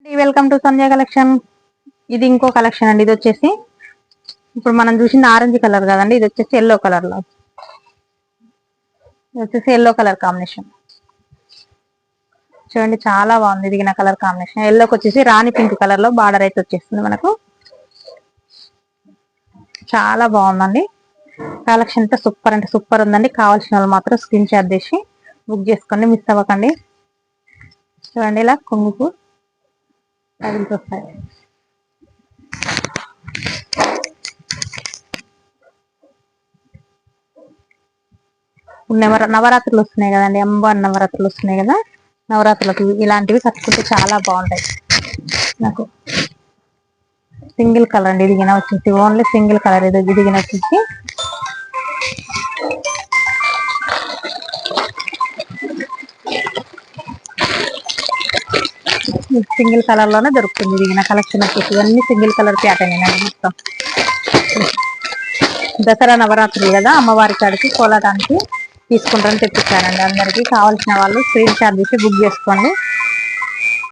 Welcome to Sandhya collection. ఇది ఇంకో collection అండి. ఇది వచ్చేసి ఇప్పుడు మనం చూసింది ఆరెంజ్ కలర్ కదండి, ఇది వచ్చేసి ఎల్లో కలర్ లో, ఇది వచ్చేసి ఎల్లో కలర్ కాంబినేషన్. చూడండి చాలా బాగుంది ఇది నా కలర్ కాంబినేషన్. ఎల్లోకి వచ్చేసి రాణి పింక్ కలర్ లో బార్డర్ అయితే వచ్చేస్తుంది మనకు. చాలా బాగుందండి కలెక్షన్ అయితే సూపర్ అంటే సూపర్ ఉందండి. కావాల్సిన వాళ్ళు మాత్రం స్క్రీన్ షాట్ చేసి బుక్ చేసుకోండి, మిస్ అవ్వకండి. చూడండి ఇలా కొంగుకు తగిలికి వస్తాయి. నవరాత్రులు వస్తున్నాయి కదండి, అమ్మవారి నవరాత్రులు వస్తున్నాయి కదా, నవరాత్రులకు ఇలాంటివి కట్టుకుంటే చాలా బాగుంటాయి. నాకు సింగిల్ కలర్ అండి, ఇదిగిన వచ్చేసి ఓన్లీ సింగిల్ కలర్. ఇదిగిన వచ్చేసి సింగిల్ కలర్ లోనే దొరుకుతుంది. ఇదిగిన కలెక్షన్ వచ్చేసి ఇవన్నీ సింగిల్ కలర్ ప్యాటర్న్ అండి మొత్తం. దసరా నవరాత్రులు కదా, అమ్మవారి కాడికి కోలాటానికి తీసుకుంటారని తెప్పించారండి. అందరికి కావాల్సిన వాళ్ళు స్క్రీన్ షాట్ తీసి బుక్ చేసుకోండి.